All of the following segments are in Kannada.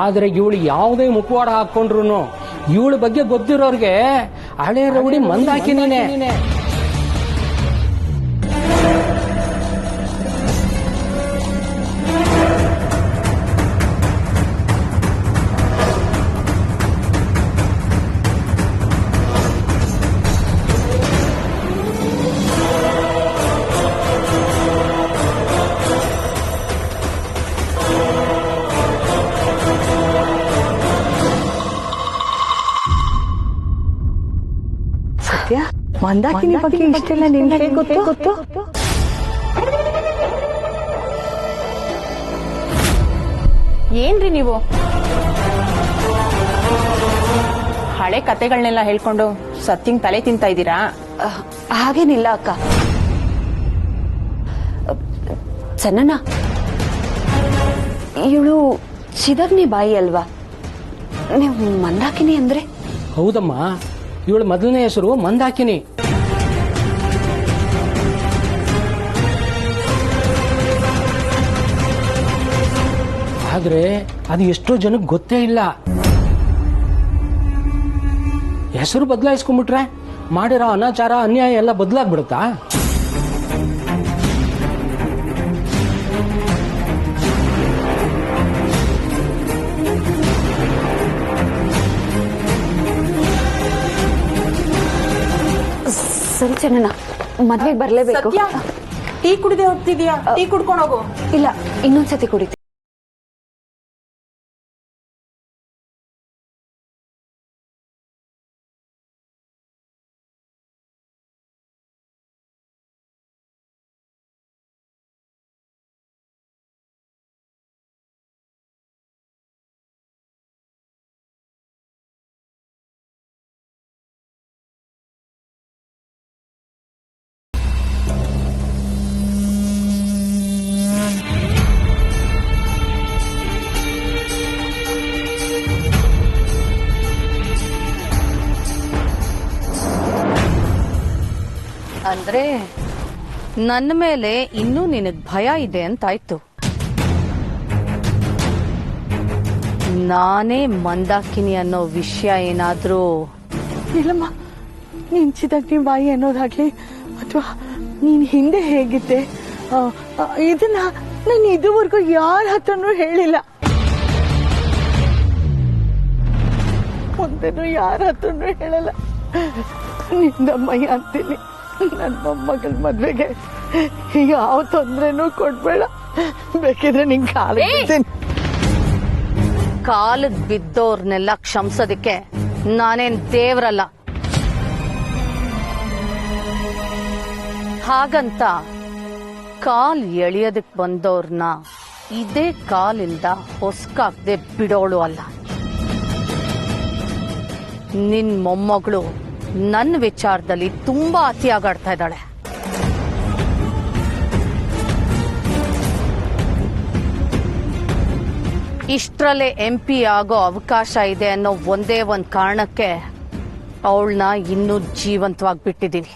ಆದ್ರೆ ಇವಳು ಯಾವುದೇ ಮುಖವಾಡ ಹಾಕೊಂಡ್ರು ಇವಳ ಬಗ್ಗೆ ಗೊತ್ತಿರೋರ್ಗೆ ಹಳೆ ರೌಡಿ ಮಂದಾಕಿನೇ. ಸತ್ಯ, ಮಂದಾಕಿನಿ ಬಗ್ಗೆ ಇಷ್ಟೆಲ್ಲ ನಿನ್ಗೆ ಗೊತ್ತು? ಏನ್ರಿ ನೀವು ಹಳೆ ಕತೆಗಳನ್ನೆಲ್ಲ ಹೇಳ್ಕೊಂಡು ಸತ್ಯಂಗ್ ತಲೆ ತಿಂತಾ ಇದ್ದೀರಾ? ಹಾಗೇನಿಲ್ಲ ಅಕ್ಕ. ಚನ್ನಣ್ಣ, ಇವಳು ಚಿದಗ್ನಿ ಬಾಯಿ ಅಲ್ವಾ? ನೀವು ಮಂದಾಕಿನಿ ಅಂದ್ರೆ? ಹೌದಮ್ಮ, ಇವಳ ಮೊದಲನೇ ಹೆಸರು ಮಂದಾಕಿನಿ. ಆದ್ರೆ ಅದು ಎಷ್ಟೋ ಜನಕ್ಕೆ ಗೊತ್ತೇ ಇಲ್ಲ. ಹೆಸರು ಬದಲಾಯಿಸ್ಕೊಂಡ್ಬಿಟ್ರೆ ಮಾಡಿರೋ ಅನಾಚಾರ ಅನ್ಯಾಯ ಎಲ್ಲ ಬದಲಾಗ್ಬಿಡುತ್ತಾ? ಸರಿ ಚನ್ನಣ್ಣ, ಮದ್ವೆಗೆ ಬರ್ಲೇಬೇಕು. ಟೀ ಕುಡಿದೆ ಹೋಗ್ತಿದ್ಯಾ? ಟೀ ಕುಡ್ಕೊಂಡು ಹೋಗು. ಇಲ್ಲ, ಇನ್ನೊಂದ್ಸತಿ ಕುಡಿತೀನಿ. ಅಂದ್ರೆ ನನ್ನ ಮೇಲೆ ಇನ್ನೂ ನಿನಗ್ ಭಯ ಇದೆ ಅಂತಾಯ್ತು. ನಾನೇ ಮಂದಾಕಿನಿ ಅನ್ನೋ ವಿಷಯ ಏನಾದ್ರೂ? ಇಲ್ಲಮ್ಮ, ನೀನ್ ಚಿದಗ್ನಿ ಬಾಯಿ ಅನ್ನೋದಾಗ್ಲಿ ಅಥವಾ ನೀನ್ ಹಿಂದೆ ಹೇಗಿದ್ದೆ ಇದನ್ನ ನಾನು ಇದುವರೆಗೂ ಯಾರ ಹತ್ರನೂ ಹೇಳಿಲ್ಲ. ಮುಂದೆನೂ ಯಾರ ಹತ್ರನೂ ಹೇಳಲ್ಲ. ನಿಂದಮ್ಮಯ್ಯ ಅಂತೀನಿ. ನನ್ನ ಮೊಮ್ಮಗಳ ಮದ್ವೆಗೆ ಯಾವ ತೊಂದ್ರೆನೂ ಕೊಡ್ಬೇಡ. ಬೇಕಿದ್ರೆ ನಿನ್ ಕಾಲಿಗೆ ಬಿದ್ದೋರ್ನೆಲ್ಲ ಕ್ಷಮಿಸೋದಕ್ಕೆ ನಾನೇನ್ ದೇವ್ರಲ್ಲ. ಹಾಗಂತ ಕಾಲ್ ಎಳಿಯೋದಕ್ ಬಂದವ್ರನ್ನ ಇದೇ ಕಾಲಿಂದ ಹೊಸ್ಕಾಕ್ದೆ ಬಿಡೋಳು ಅಲ್ಲ. ನಿನ್ ಮೊಮ್ಮಗಳು ನನ್ನ ವಿಚಾರದಲ್ಲಿ ತುಂಬಾ ಅತಿಯಾಗಾಡ್ತಾ ಇದ್ದಾಳೆ. ಇಷ್ಟರಲ್ಲೇ MP ಆಗೋ ಅವಕಾಶ ಇದೆ ಅನ್ನೋ ಒಂದೇ ಒಂದ್ ಕಾರಣಕ್ಕೆ ಅವಳನ್ನ ಇನ್ನೂ ಜೀವಂತವಾಗಿ ಬಿಟ್ಟಿದ್ದೀನಿ.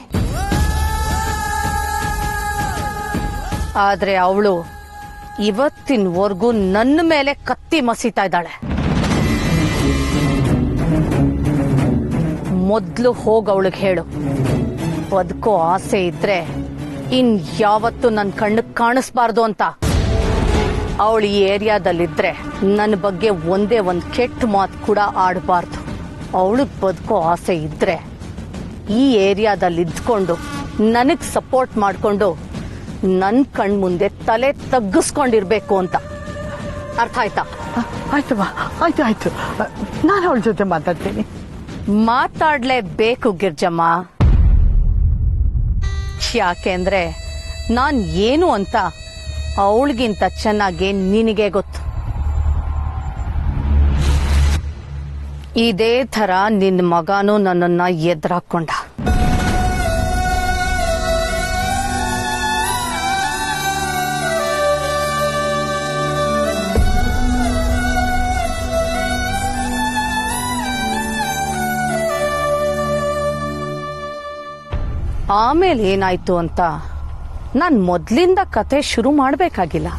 ಆದ್ರೆ ಅವಳು ಇವತ್ತಿನವರೆಗೂ ನನ್ನ ಮೇಲೆ ಕತ್ತಿ ಮಸೀತಾ ಇದ್ದಾಳೆ. ಮೊದ್ಲು ಹೋಗ ಅವಳಿಗೆ ಹೇಳು, ಬದುಕೋ ಆಸೆ ಇದ್ರೆ ಇನ್ ಯಾವತ್ತು ನನ್ನ ಕಣ್ಣಿಗೆ ಕಾಣಿಸ್ಬಾರ್ದು ಅಂತ. ಅವಳು ಈ ಏರಿಯಾದಲ್ಲಿದ್ರೆ ನನ್ನ ಬಗ್ಗೆ ಒಂದೇ ಒಂದ್ ಕೆಟ್ಟ ಮಾತು ಕೂಡ ಆಡಬಾರ್ದು. ಅವಳಿಗೆ ಬದುಕೋ ಆಸೆ ಇದ್ರೆ ಈ ಏರಿಯಾದಲ್ಲಿ ಇದ್ಕೊಂಡು ನನಗ್ ಸಪೋರ್ಟ್ ಮಾಡ್ಕೊಂಡು ನನ್ ಕಣ್ ಮುಂದೆ ತಲೆ ತಗ್ಗಿಸ್ಕೊಂಡಿರ್ಬೇಕು ಅಂತ. ಅರ್ಥ ಆಯ್ತಾ? ಆಯ್ತಮ್ಮ, ಆಯ್ತು. ನಾನು ಅವಳ ಜೊತೆ ಮಾತಾಡ್ತೀನಿ. ಮಾತಾಡ್ಲೇಬೇಕು ಗಿರ್ಜಮ್ಮ. ಯಾಕೆಂದ್ರೆ ನಾನ್ ಏನು ಅಂತ ಅವಳಿಗಿಂತ ಚೆನ್ನಾಗಿ ನಿನಗೆ ಗೊತ್ತು. ಇದೇ ತರ ನಿನ್ನ ಮಗನೂ ನನ್ನನ್ನ ಎದುರಾಕೊಂಡ. ಆಮೇಲೆ ಏನಾಯ್ತು ಅಂತ ನಾನ್ ಮೊದ್ಲಿಂದ ಕತೆ ಶುರು ಮಾಡ್ಬೇಕಾಗಿಲ್ಲ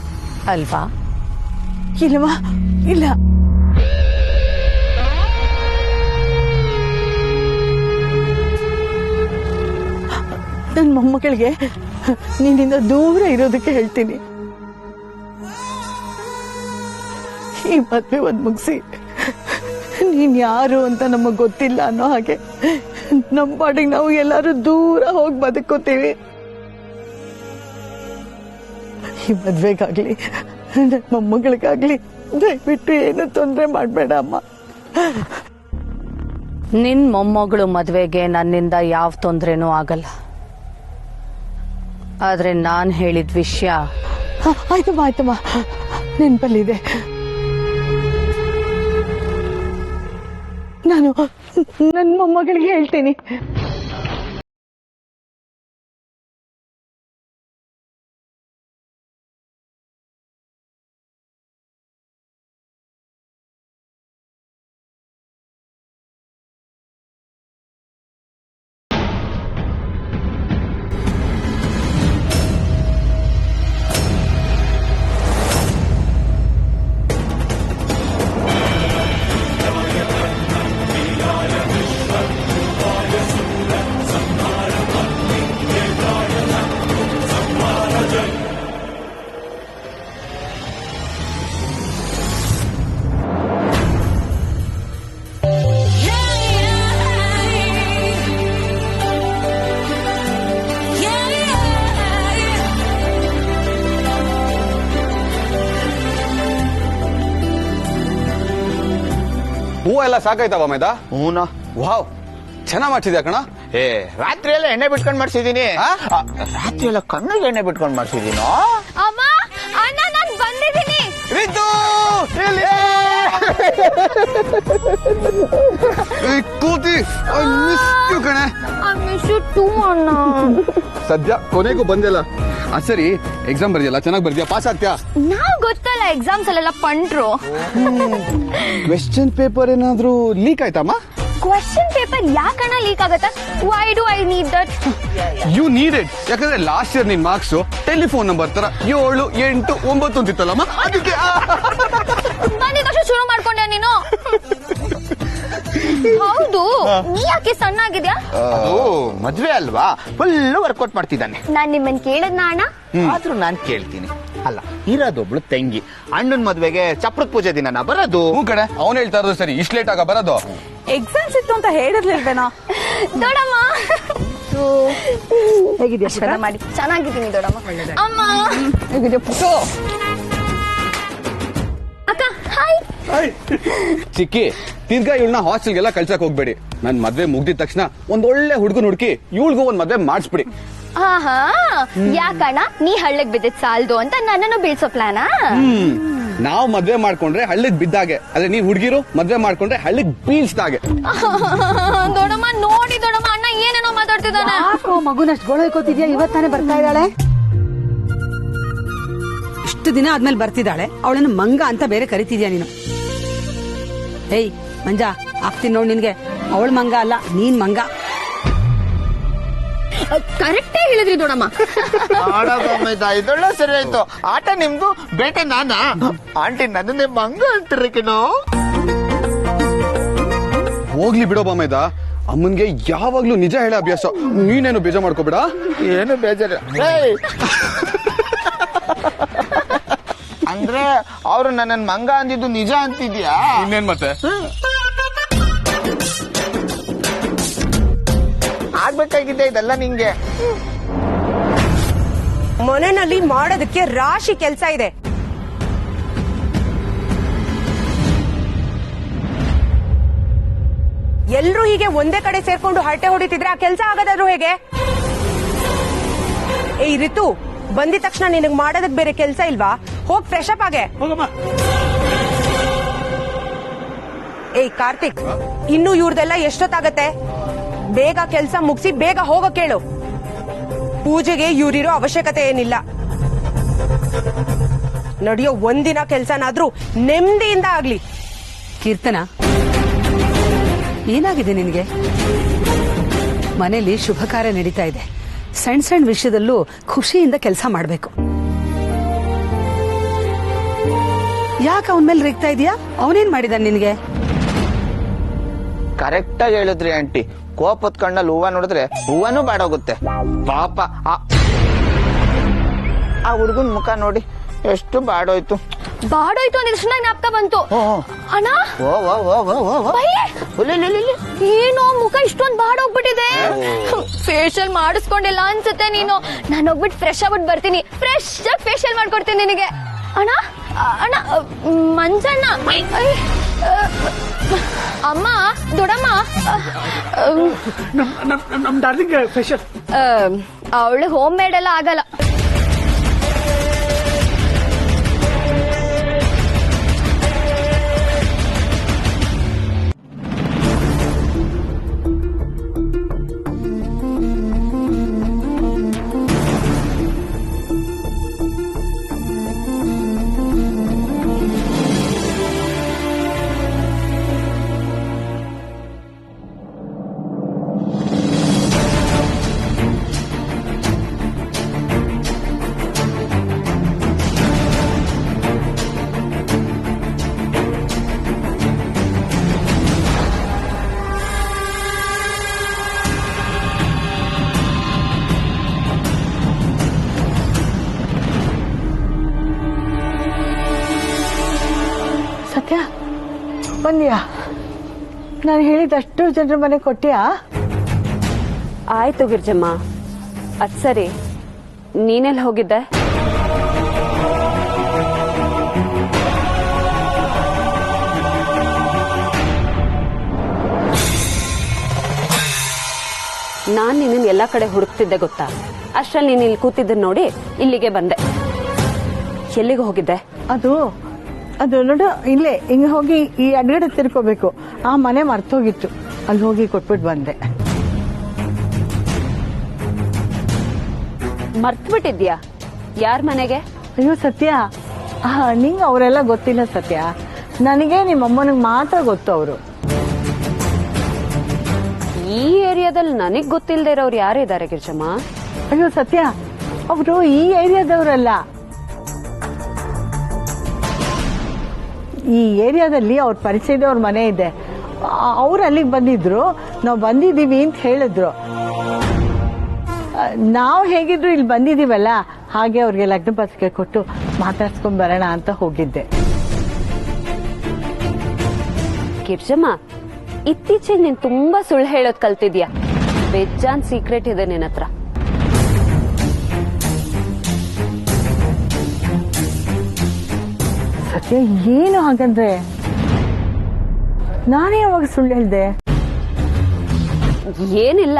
ಅಲ್ವಾ? ಇಲ್ಲವಾ? ಇಲ್ಲ, ನನ್ನ ಮೊಮ್ಮಗಳಿಗೆ ನಿನ್ನಿಂದ ದೂರ ಇರೋದಕ್ಕೆ ಹೇಳ್ತೀನಿ. ಈ ಮದ್ವೆ ಒಂದ್ ಮುಗಿಸಿ ನೀನ್ ಯಾರು ಅಂತ ನಮಗ್ ಗೊತ್ತಿಲ್ಲ ಅನ್ನೋ ಹಾಗೆ ನಮ್ಮ ಪಾಡಿಗೆ ನಾವು ಎಲ್ಲಾರು ದೂರ ಹೋಗಿ ಬದುಕೋತೀವಿ. ಈ ಮದ್ವೆಗಾಗ್ಲಿ ನನ್ನ ಮೊಮ್ಮಗಳಿಗಾಗ್ಲಿ ದಯವಿಟ್ಟು ಏನು ತೊಂದರೆ ಮಾಡ್ಬೇಡ ಅಮ್ಮ. ನಿನ್ ಮೊಮ್ಮಗಳು ಮದ್ವೆಗೆ ನನ್ನಿಂದ ಯಾವ ತೊಂದ್ರೆನೂ ಆಗಲ್ಲ. ಆದ್ರೆ ನಾನ್ ಹೇಳಿದ ವಿಷಯ ಆಯ್ತಮ್ಮ ನೆನ್ಪಲ್ಲಿದೆ. ನಾನು ನನ್ನ ಮೊಮ್ಮಗಳಿಗೆ ಹೇಳ್ತೀನಿ. ಹೂವು ಎಲ್ಲ ಸಾಕಾಯ್ತವ ಮೇದ? ಹೂನಾ? ವಾವ್, ಚೆನ್ನಾಗ್ ಮಾಡ್ಸಿದ್ಯಾ ಕಣ. ಏ, ರಾತ್ರಿ ಎಲ್ಲ ಎಣ್ಣೆ ಬಿಟ್ಕೊಂಡ್ ಮಾಡ್ಸಿದೀನಿ. ರಾತ್ರಿ ಎಲ್ಲ ಕಣ್ಣಿಗೆ ಎಣ್ಣೆ ಬಿಟ್ಕೊಂಡ್ ಮಾಡ್ಸಿದೀನೋ. ಅಮ್ಮ ಅಣ್ಣ ನಾನು ಬಂದಿದ್ದೀನಿ. ರಿತು, ಕೂತಿ ಕಣೆ. ಸದ್ಯ ಕೊನೆಗೂ ಬಂದಿಲ್ಲ. ಸರಿ, ಎಕ್ಸಾಮ್ ಬರ್ದಿಯಲ್ಲ, ಚೆನ್ನಾಗಿ ಬರ್ದಿಯಾ? ಪಾಸ್ ಆಗ್ತೀಯಾ? ನಾವ್ ಗೊತ್ತಲ್ಲ ಎಕ್ಸಾಮ್ಸ್ ಅಲ್ಲೆಲ್ಲ ಪಂಟ್ರು. ಕ್ವೆಶ್ಚನ್ ಪೇಪರ್ ಏನಾದ್ರೂ ಲೀಕ್ ಆಯ್ತಮ್ಮ? ಕ್ವಶನ್ ಪೇಪರ್ ಯಾಕಣ್ಣ ಲೀಕ್ ಆಗತ್ತ? Why do I need that? You need it. ಯಾಕಂದ್ರೆ ಲಾಸ್ಟ್ ಇಯರ್ ನಿನ್ ಮಾರ್ಕ್ಸ್ ಟೆಲಿಫೋನ್ ನಂಬರ್ ತರ 7, 8, 9 ಅಂತಿತ್ತಲ್ಲಮ್ಮ, ಅದಕ್ಕೆ ಬಂದಿದ ತಕ್ಷಣ ಶುರು ಮಾಡ್ಕೊಂಡೆ ನೀನು. ಹೌದು, ನೀ ಯಾಕೆ ಸಣ್ಣ ಆಗಿದ್ಯಾ? ಅದು ಮದ್ವೆ ಅಲ್ವಾ, ಫುಲ್ ವರ್ಕೌಟ್ ಮಾಡ್ತಿದ್ದಾನೆ. ನಾನ್ ನಿಮ್ಮನ್ ಕೇಳದ್ನ ಅಣ್ಣ? ಆದ್ರೂ ನಾನ್ ಕೇಳ್ತೀನಿ. ಅಲ್ಲ, ಇರೋದೊಬ್ಳು ತಂಗಿ, ಅಣ್ಣನ್ ಮದ್ವೆಗೆ ಚಪ್ರದ ಪೂಜೆ ದಿನ ಬರೋದು. ಹ್ಞೂ ಕಡೆ, ಅವ್ನು ಹೇಳ್ತಾ ಇರೋದು ಸರಿ. ಇಷ್ಟು ಲೇಟ್ ಆಗ ಬರೋದು? ಎಕ್ಸಾಮ್ಸ್ ಇತ್ತು ಅಂತ ಹೇಳಿರ್ಲಿಲ್ವೇನೋ? ದೊಡ್ಡಮ್ಮ ಹೇಗಿದ್ಯಾ? ಮಾಡಿ ಚೆನ್ನಾಗಿದ್ದೀನಿ ದೊಡ್ಡಮ್ಮ. ಅಮ್ಮ ಅಕ್ಕ ಹಾಯ್. ಚಿಕ್ಕಿ, ತಿರ್ಗಾ ಇವಳನ್ನ ಹಾಸ್ಟೆಲ್ಗೆಲ್ಲ ಕಳ್ಸಕ್ ಹೋಗ್ಬೇಡಿ. ನನ್ ಮದ್ವೆ ಮುಗ್ದಿದ ತಕ್ಷಣ ಒಂದೊಳ್ಳೆ ಹುಡುಗನ್ ಹುಡುಕಿ ಇವಳಿಗೂ ಒಂದ್ ಮದ್ವೆ ಮಾಡಿಸ್ಬಿಡಿ. ಆಹಾ, ಯಾಕಣ್ಣ ನೀ ಹಳ್ಳಕ್ ಬಿದ್ದಿದ್ ಸಾಲ್ದು ಅಂತ ನನ್ನನ್ನು ಬೀಳ್ಸೋ ಪ್ಲಾನಾ? ನಾವ್ ಮದ್ವೆ ಮಾಡ್ಕೊಂಡ್ರೆ ಹಳ್ಳಿಗ್ ಬಿದ್ದಾಗೆ, ಆದ್ರೆ ನೀವ್ ಹುಡುಗಿರು ಮದ್ವೆ ಮಾಡ್ಕೊಂಡ್ರೆ ಹಳ್ಳಿಗ್ ಬೀಳ್ಸ್ದಾಗೆ. ದೊಡ್ಡಮ್ಮ ನೋಡಿ ದೊಡ್ಡಮ್ಮ, ಅಣ್ಣ ಏನೇನೋ ಮಾತಾಡ್ತಿದ್ದಾನೆ. ಮಗುನಷ್ಟು ಗೋಳೈಕೋತಿದ್ಯಾ? ಇವತ್ತಾನೆ ಬರ್ತಾ ಇದ್ದಾಳೆ. ಇಷ್ಟು ದಿನ ಆದ್ಮೇಲೆ ಬರ್ತಿದ್ದಾಳೆ. ಅವಳನ್ನು ಮಂಗ ಅಂತ ಬೇರೆ ಕರಿತಿದ್ಯಾ ನೀನು? ಏಯ್ ಮಂಜಾ, ಆಗ್ತೀನಿ ನೋಡ್ ನಿನ್ಗೆ. ಅವಳ ಮಂಗ ಅಲ್ಲ, ನೀನ್ ಮಂಗ. ಕರೆಕ್ಟೇ ಹೇಳಿದ್ರಿ ದೊಡ್ಡಮ್ಮ. ಇದೊಳ್ಳೆ ಸರಿ ಆಯ್ತು. ಆಟ ನಿಮ್ದು, ಬೇಟೆ ನಾನಾ? ಆಂಟಿ ನನ್ನೇ ಮಂಗ ಅಂತಿರಕಿನೋ. ಹೋಗ್ಲಿ ಬಿಡೋ ಬಾಮೇದ, ಅಮ್ಮನ್ಗೆ ಯಾವಾಗ್ಲೂ ನಿಜ ಹೇಳ ಅಭ್ಯಾಸ. ನೀನೇನು ಬೇಜಾರ್ ಮಾಡ್ಕೋಬೇಡ. ಏನು ಬೇಜಾರ ಅಂದ್ರೆ ಅವ್ರು ನನ್ನ ಮಂಗ ಅಂದಿದ್ದು ನಿಜ ಅಂತಿದ್ಯಾ? ಇನ್ನೇನ್ ಮತ್ತೆ? ಆಗ್ಬೇಕಾಗಿದೆ ಇದೆಲ್ಲ ನಿಂಗೆ. ಮನೆಯಲ್ಲಿ ಮಾಡೋದಕ್ಕೆ ರಾಶಿ ಕೆಲಸ ಇದೆ. ಎಲ್ರೂ ಹೀಗೆ ಒಂದೇ ಕಡೆ ಸೇರ್ಕೊಂಡು ಹರಟೆ ಹೊಡಿತಿದ್ರೆ ಆ ಕೆಲಸ ಆಗೋದಾದ್ರು ಹೇಗೆ? ಏಯ್ ರಿತು, ಬಂದಿದ ತಕ್ಷಣ ನಿನಗ್ ಮಾಡೋದಕ್ ಬೇರೆ ಕೆಲಸ ಇಲ್ವಾ? ಹೋಗ್ ಫ್ರೆಶ್ ಅಪ್ ಆಗೆ. ಏಯ್ ಕಾರ್ತಿಕ್, ಇನ್ನು ಇವ್ರದೆಲ್ಲ ಎಷ್ಟೊತ್ತಾಗತ್ತೆ? ಬೇಗ ಕೆಲಸ ಮುಗಿಸಿ ಬೇಗ ಹೋಗೋ ಕೇಳು. ಪೂಜೆಗೆ ಇವ್ರಿರೋ ಅವಶ್ಯಕತೆ ಏನಿಲ್ಲ. ನಡೆಯೋ ಒಂದಿನ ಕೆಲ್ಸನಾದ್ರೂ ನೆಮ್ಮದಿಯಿಂದ ಆಗ್ಲಿ. ಕೀರ್ತನ, ಏನಾಗಿದೆ ನಿನಗೆ? ಮನೇಲಿ ಶುಭ ಕಾರ್ಯ ನಡೀತಾ ಇದೆ. ಸಣ್ಣ ಸಣ್ಣ ವಿಷಯದಲ್ಲೂ ಖುಷಿಯಿಂದ ಕೆಲಸ ಮಾಡ್ಬೇಕು. ಯಾಕೆ ಅವನ ಮೇಲೆ ರೇಗ್ತಾ ಇದೀಯಾ? ಅವನೇನ್ ಮಾಡಿದ ನಿನ್ಗೆ? ಕರೆಕ್ಟ್ ಆಗಿ ಹೇಳಿದ್ರಿ ಆಂಟಿ. ಕೋಪದ ಕಣ್ಣಲ್ಲಿ ಹೂವ ನೋಡಿದ್ರೆ ಹೂವನೂ ಬಾಡೋಗುತ್ತೆ. ಪಾಪ ಆ ಹುಡುಗನ್ ಮುಖ ನೋಡಿ ಎಷ್ಟು ಬಾಡೋಯ್ತು. ಬಾಡೋಯ್ತು ಅಂದಿಷ್ಟು ಜ್ಞಾಪಕ ಬಂತು. ಅಣ್ಣ ಏನೋ ಮುಖ ಇಷ್ಟೊಂದು ಬಾಡೋಗ್ಬಿಟ್ಟಿದೆ. ಫೇಶಿಯಲ್ ಮಾಡಿಸ್ಕೊಂಡಿಲ್ಲ ಅನ್ಸುತ್ತೆ ನೀನು. ನಾನು ಹೋಗ್ಬಿಟ್ಟು ಫ್ರೆಶ್ ಆಗ್ಬಿಟ್ಟು ಬರ್ತೀನಿ. ಫ್ರೆಶ್ ಆಗಿ ಫೇಶಿಯಲ್ ಮಾಡ್ಕೊಡ್ತೀನಿ ನಿನಗೆ. ಅಣ್ಣ ಅಣ್ಣ ಮಂಜಣ್ಣ, ಅಮ್ಮ, ದೊಡ್ಡಮ್ಮ, ನಮ್ ಡಾರ್ಲಿಂಗ್ ಫೇಶಿಯಲ್ ಅವಳು ಹೋಮ್ ಮೇಡ್ ಎಲ್ಲ ಆಗಲ್ಲ. ಸತ್ಯ ಬಂದ್ಯಾ? ನಾನು ಹೇಳಿದಷ್ಟು ಜನರ ಮನೆ ಕೊಟ್ಟಿಯಾ? ಆಯ್ತು ಗಿರ್ಜಮ್ಮ, ಅದ್ ಸರಿ, ನೀನೆಲ್ಲಿ ಹೋಗಿದ್ದೆ? ನಾನ್ ನಿನ್ನ ಎಲ್ಲಾ ಕಡೆ ಹುಡುಕ್ತಿದ್ದೆ ಗೊತ್ತಾ. ಅಷ್ಟ್ರಲ್ಲಿ ನೀನ್ ಇಲ್ಲಿ ಕೂತಿದ್ದ ನೋಡಿ ಇಲ್ಲಿಗೆ ಬಂದೆ. ಎಲ್ಲಿಗೆ ಹೋಗಿದ್ದೆ? ಅದು ನೋಡು, ಇಲ್ಲೇ ಹಿಂಗ ಹೋಗಿ ಈ ಅಡ್ಗಡೆ ತಿರ್ಕೋಬೇಕು. ಆ ಮನೆ ಮರ್ತೋಗಿತ್ತು, ಅಲ್ಲಿ ಹೋಗಿ ಕೊಟ್ಬಿಟ್ಟು ಬಂದೆ. ಮರ್ತ್ಬಿಟ್ಟಿದ್ಯಾ? ಯಾರ ಮನೆಗೆ? ಅಯ್ಯೋ ಸತ್ಯ, ನಿಂಗೆ ಅವರೆಲ್ಲ ಗೊತ್ತಿಲ್ಲ ಸತ್ಯ. ನನಗೆ ನಿಮ್ಮ ಅಮ್ಮನಿಗೆ ಮಾತ್ರ ಗೊತ್ತು ಅವರು. ಈ ಏರಿಯಾದಲ್ಲಿ ನನಗ್ ಗೊತ್ತಿಲ್ಲದೆ ಇರೋರು ಯಾರು ಇದ್ದಾರೆ ಗಿರ್ಜಮ್ಮ? ಅಯ್ಯೋ ಸತ್ಯ, ಅವರು ಈ ಏರಿಯಾದವರಲ್ಲ. ಈ ಏರಿಯಾದಲ್ಲಿ ಅವ್ರ ಪರಿಚಯದವ್ರ ಮನೆ ಇದೆ. ಅವ್ರು ಅಲ್ಲಿಗೆ ಬಂದಿದ್ರು, ನಾವು ಬಂದಿದ್ದೀವಿ ಅಂತ ಹೇಳಿದ್ರು. ನಾವು ಹೇಗಿದ್ರು ಇಲ್ಲಿ ಬಂದಿದೀವಲ್ಲ, ಹಾಗೆ ಅವ್ರಿಗೆ ಲಗ್ನ ಪತ್ರಿಕೆ ಕೊಟ್ಟು ಮಾತಾಡ್ಸ್ಕೊಂಡ್ ಬರೋಣ ಅಂತ ಹೋಗಿದ್ದೆ. ಗಿರ್ಜಮ್ಮ, ಇತ್ತೀಚೆಗೆ ನೀನ್ ತುಂಬಾ ಸುಳ್ಳು ಹೇಳೋದ್ ಕಲ್ತಿದ್ಯಾ. ಬೇಜಾನ್ ಸೀಕ್ರೆಟ್ ಇದೆ ನಿನ್ನ ಹತ್ರ. ಸತ್ಯ, ಏನು ಹಾಗಂದ್ರೆ? ನಾನೇ ಯಾವಾಗ ಸುಳ್ಳು ಹೇಳ್ದೆ? ಏನಿಲ್ಲ,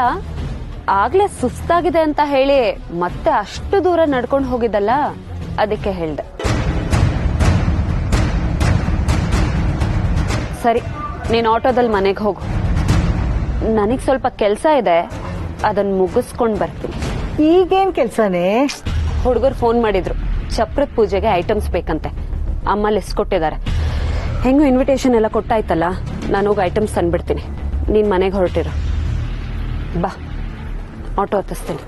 ಆಗ್ಲೇ ಸುಸ್ತಾಗಿದೆ ಅಂತ ಹೇಳಿ ಮತ್ತೆ ಅಷ್ಟು ದೂರ ನಡ್ಕೊಂಡು ಹೋಗಿದ್ದಲ್ಲ, ಅದಕ್ಕೆ ಹೇಳ್ದೆ. ಸರಿ, ನೀನ್ ಆಟೋದಲ್ಲಿ ಮನೆಗೆ ಹೋಗು. ನನಗ್ ಸ್ವಲ್ಪ ಕೆಲ್ಸ ಇದೆ, ಅದನ್ನ ಮುಗಿಸ್ಕೊಂಡ್ ಬರ್ತೀನಿ. ಈಗೇನ್ ಕೆಲ್ಸನೇ? ಹುಡುಗರು ಫೋನ್ ಮಾಡಿದ್ರು, ಚಪ್ರದ ಪೂಜೆಗೆ ಐಟಮ್ಸ್ ಬೇಕಂತೆ. ಅಮ್ಮ ಲಿಸ್ಟ್ ಕೊಟ್ಟಿದ್ದಾರೆ. ಹೆಂಗು ಇನ್ವಿಟೇಷನ್ ಎಲ್ಲ ಕೊಟ್ಟಾಯ್ತಲ್ಲ, ನಾನು ಹೋಗಿ ಐಟಮ್ಸ್ ತಂದ್ಬಿಡ್ತೀನಿ. ನೀನ್ ಮನೆಗೆ ಹೊರಟಿರು. ಬಾ, ಆಟೋ ಹತ್ತಿಸ್ತೀನಿ.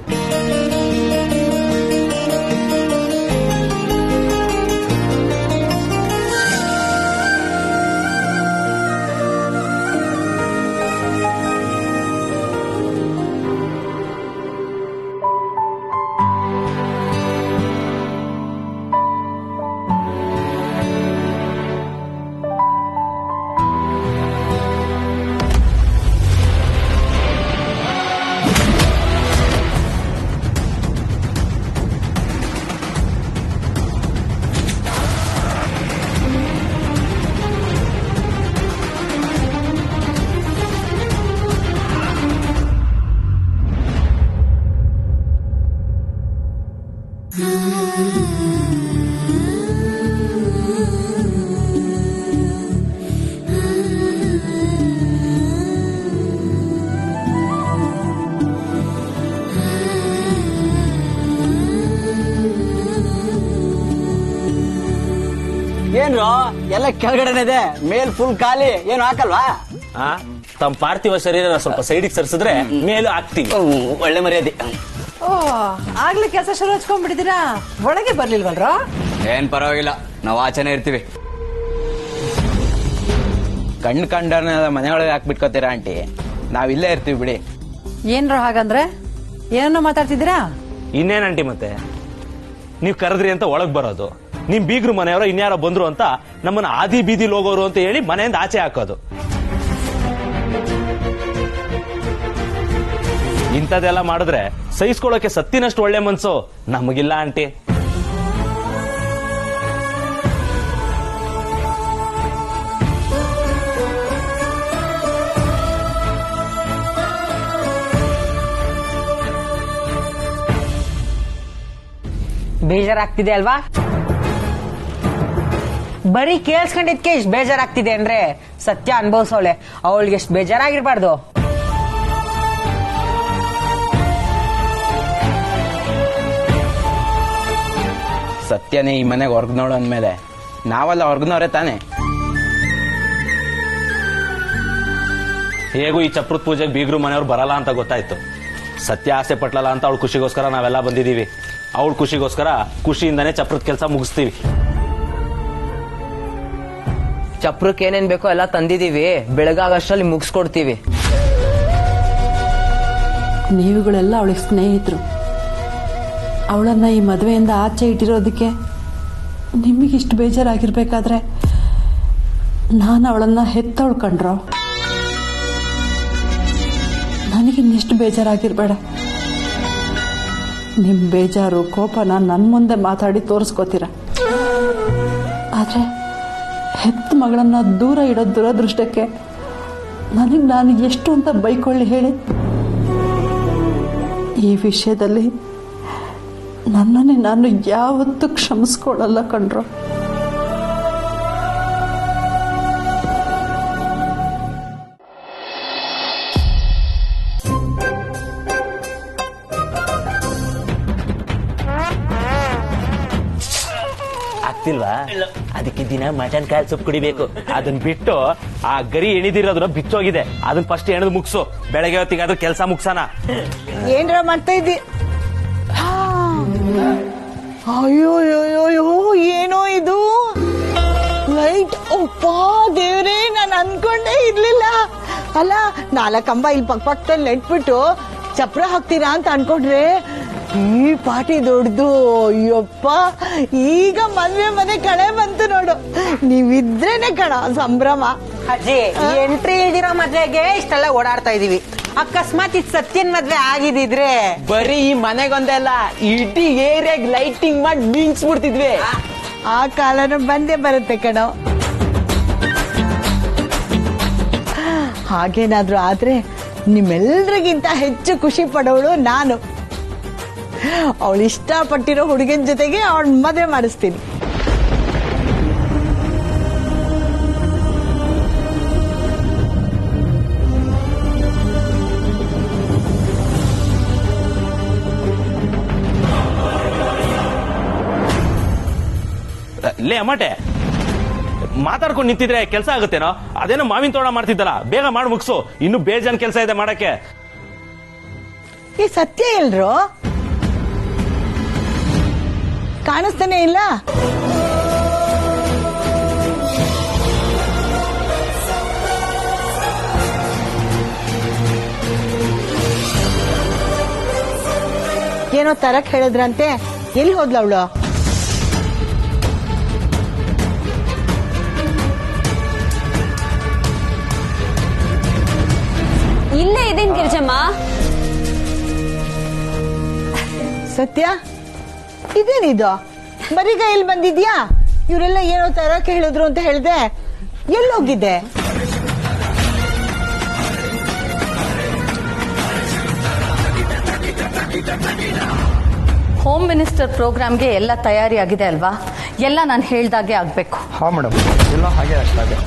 ಏನ್ರೋ ಎಲ್ಲ ಕೆಳಗಡೆನೆ ಇದೆ, ಮೇಲ್ ಫುಲ್ ಖಾಲಿ, ಏನು ಹಾಕಲ್ವಾ? ತಮ್ಮ ಪಾರ್ಥಿವ ಶರೀರ ಸ್ವಲ್ಪ ಸೈಡಿಗೆ ಸರಿಸಿದ್ರೆ ಮೇಲೂ ಹಾಕ್ತೀವಿ. ಒಳ್ಳೆ ಮರ್ಯಾದೆ. ಓ, ಆಗ್ಲೇ ಕೆಲಸ ಶುರು ಹಚ್ಕೊಂಡ್ಬಿಟ್ಟಿದ್ದೀರಾ? ಒಳಗೆ ಬರ್ಲಿಲ್ವಲ್ರ? ಏನ್ ಪರವಾಗಿಲ್ಲ, ನಾವು ಆಚೆನೆ ಇರ್ತೀವಿ. ಕಂಡರ್ನೆಲ್ಲ ಮನೆಯೊಳಗೆ ಹಾಕ್ಬಿಟ್ಕೋತೀರಾ ಆಂಟಿ, ನಾವಿಲ್ಲೇ ಇರ್ತೀವಿ ಬಿಡಿ. ಏನ್ರ ಹಾಗಂದ್ರೆ ಏನೋ ಮಾತಾಡ್ತಿದ್ದೀರಾ? ಇನ್ನೇನ್ ಆಂಟಿ ಮತ್ತೆ ನೀವ್ ಕರೆದ್ರಿ ಅಂತ ಒಳಗ್ ಬರೋದು, ನಿಮ್ ಬೀಗ್ರು ಮನೆಯವರು ಇನ್ಯಾರೋ ಬಂದ್ರು ಅಂತ ನಮ್ಮನ್ನ ಆದಿ ಬೀದಿಲ್ ಹೋಗೋರು ಅಂತ ಹೇಳಿ ಮನೆಯಿಂದ ಆಚೆ ಹಾಕೋದು. ಇಂಥದ್ದೆಲ್ಲ ಮಾಡಿದ್ರೆ ಸಹಿಸ್ಕೊಳ್ಳೋಕೆ ಸತ್ತಿನಷ್ಟು ಒಳ್ಳೆ ಮನ್ಸು ನಮಗಿಲ್ಲ ಆಂಟಿ. ಬೇಜಾರಾಗ್ತಿದೆ ಅಲ್ವಾ? ಬರೀ ಕೇಳಿಸ್ಕೊಂಡಿದ್ಕೆ ಇಷ್ಟು ಬೇಜಾರಾಗ್ತಿದೆ ಅಂದ್ರೆ ಸತ್ಯ ಅನುಭವಿಸೋಳೆ, ಅವಳಿಗೆ ಎಷ್ಟು ಬೇಜಾರಾಗಿರ್ಬಾರ್ದು. ಸತ್ಯನೇ ಈ ಮನೆಗೆ ಹೊರ್ಗ್ ನೋಡು ಅಂದ್ಮೇಲೆ ನಾವೆಲ್ಲ ಹೊರ್ಗ್ನವ್ರೆ ತಾನೆ. ಹೇಗೂ ಈ ಚಪ್ರದ ಪೂಜೆಗೆ ಬೀಗ್ರು ಮನೆಯವ್ರು ಬರಲ್ಲ ಅಂತ ಗೊತ್ತಾಯ್ತು. ಸತ್ಯ ಆಸೆ ಪಟ್ಲಲ್ಲ ಅಂತ ಅವಳ ಖುಷಿಗೋಸ್ಕರ ನಾವೆಲ್ಲ ಬಂದಿದೀವಿ. ಅವಳ ಖುಷಿಗೋಸ್ಕರ ಖುಷಿಯಿಂದಾನೇ ಚಪ್ರದ ಕೆಲಸ ಮುಗಿಸ್ತೀವಿ. ಚಪ್ರಕ್ಕೆ ಏನೇನ್ ಬೇಕೋ ಎಲ್ಲ ತಂದಿದೀವಿ, ಬೆಳಗಾಗಷ್ಟಲ್ಲಿ ಮುಗಿಸ್ಕೊಡ್ತೀವಿ. ನೀವುಗಳೆಲ್ಲ ಅವಳಿಗೆ ಸ್ನೇಹಿತರು. ಅವಳನ್ನ ಈ ಮದುವೆಯಿಂದ ಆಚೆ ಇಟ್ಟಿರೋದಕ್ಕೆ ನಿಮಗಿಷ್ಟು ಬೇಜಾರಾಗಿರ್ಬೇಕಾದ್ರೆ ನಾನು ಅವಳನ್ನ ಹೆತ್ತವಳು ಕಂಡ್ರೋ. ನನಗಿನ್ನೆಷ್ಟು ಬೇಜಾರಾಗಿರ್ಬೇಡ. ನಿಮ್ ಬೇಜಾರು ಕೋಪನ ನನ್ನ ಮುಂದೆ ಮಾತಾಡಿ ತೋರಿಸ್ಕೋತೀರ. ಆದ್ರೆ ಹೆತ್ತ ಮಗಳನ್ನ ದೂರ ಇಡೋ ದುರದೃಷ್ಟಕ್ಕೆ ನನಗೆ ನಾನು ಎಷ್ಟು ಅಂತ ಬೈಕೊಳ್ಳಿ ಹೇಳಿ. ಈ ವಿಷಯದಲ್ಲಿ ನನ್ನನ್ನೇ ನಾನು ಯಾವತ್ತೂ ಕ್ಷಮಿಸ್ಕೊಳ್ಳಲ್ಲ ಕಂಡ್ರು. ಆಗ್ತಿಲ್ವಾ? ಅದಕ್ಕೆ ದಿನ ಮಟನ್ ಕಾಲ್ ಸೊಪ್ಪು ಕುಡಿಬೇಕು. ಅದನ್ನ ಬಿಟ್ಟು ಆ ಗರಿ ಎಣಿದಿರೋದನ್ನ ಬಿಚ್ಚೋಗಿದೆ, ಅದನ್ನ ಫಸ್ಟ್ ಎಣದ್ ಮುಗ್ಸು. ಬೆಳಗ್ಗೆ ಹೊತ್ತಿಗೆ ಅದ್ರ ಕೆಲಸ ಮುಗ್ಸೋಣ. ಏನ್ರ ಮಾಡ್ತಾ ಇದ್ದಿ? ಅಯ್ಯೋ ಏನೋ ಇದು ಲೈಟ್. ಒಪ್ಪ ದೇವ್ರೇ, ನಾನು ಅನ್ಕೊಂಡೇ ಇರ್ಲಿಲ್ಲ. ಅಲ್ಲ 4 ಕಂಬ ಇಲ್ಲಿ ಪಕ್ಕದಲ್ಲಿ ನೆಟ್ಬಿಟ್ಟು ಚಪ್ರ ಹಾಕ್ತೀರಾ ಅಂತ ಅನ್ಕೊಂಡ್ರೆ ಈ ಪಾಟಿ ದೊಡ್ಡದು. ಅಯ್ಯಪ್ಪ, ಈಗ ಮನೆ ಕಳೆ ಬಂತು ನೋಡು. ನೀವಿದ್ರೇನೆ ಕಣ ಸಂಭ್ರಮ. ಅಜ್ಜಿ, ಎಂಟ್ರಿ ಇಲ್ದಿರೋ ಮದ್ವೆಗೆ ಇಷ್ಟೆಲ್ಲ ಓಡಾಡ್ತಾ ಇದೀವಿ. ಅಕಸ್ಮಾತ್ ಇದು ಸತ್ಯನ್ ಮದ್ವೆ ಆಗಿದ್ರೆ ಬರೀ ಈ ಮನೆಗೊಂದೆಲ್ಲ ಇಡೀ ಏರಿಯಾಗ ಲೈಟಿಂಗ್ ಮಾಡಿ ಬೀನ್ಸ್ಬಿಡ್ತಿದ್ವಿ. ಆ ಕಾಲನು ಬಂದೇ ಬರುತ್ತೆ ಕಣೋ. ಹಾಗೇನಾದ್ರೂ ಆದ್ರೆ ನಿಮ್ಮೆಲ್ರಿಗಿಂತ ಹೆಚ್ಚು ಖುಷಿ ಪಡೋಳು ನಾನು. ಅವಳು ಇಷ್ಟಪಟ್ಟಿರೋ ಹುಡುಗನ ಜೊತೆಗೆ ಅವಳ ಮದುವೆ ಮಾಡಿಸ್ತೀನಿ. ಲೇ ಅಮ್ಮಟೆ, ಮಾತಾಡ್ಕೊಂಡು ನಿಂತಿದ್ರೆ ಕೆಲಸ ಆಗುತ್ತೇನೋ? ಅದೇನೋ ಮಾವಿನ ತೋಟ ಮಾಡ್ತಿದ್ದಲ್ಲ, ಬೇಗ ಮಾಡಿ ಮುಗಿಸು. ಇನ್ನು ಬೇಜಾನ್ ಕೆಲಸ ಇದೆ ಮಾಡಕ್ಕೆ. ಈ ಸತ್ಯ ಎಲ್ರು ಕಾಣಿಸ್ತಾನೆ ಇಲ್ಲ. ಏನೋ ತರಕ್ ಹೇಳಿದ್ರಂತೆ, ಎಲ್ಲಿ ಹೋದ್ಲ ಅವಳು? ಇಲ್ಲೇ ಇದೀನಿ ಗಿರಿಜಮ್ಮ. ಸತ್ಯ, ಇದೇನಿದು? ಬರೀಗ ಇಲ್ಲಿ ಬಂದಿದ್ಯಾ? ಇವರೆಲ್ಲ ಏನೋ ತರಕ್ಕೆ ಹೇಳಿದ್ರು ಅಂತ ಹೇಳಿದೆ, ಎಲ್ಲೋಗಿದ್ದೆ? ಹೋಮ್ ಮಿನಿಸ್ಟರ್ ಪ್ರೋಗ್ರಾಮ್ಗೆ ಎಲ್ಲ ತಯಾರಿ ಆಗಿದೆ ಅಲ್ವಾ? ಎಲ್ಲ ನಾನು ಹೇಳ್ದಾಗೆ ಆಗ್ಬೇಕು. ಹಾ ಮೇಡಮ್, ಎಲ್ಲ ಹಾಗೆ ಆಗ್ತಾ ಇದೆ.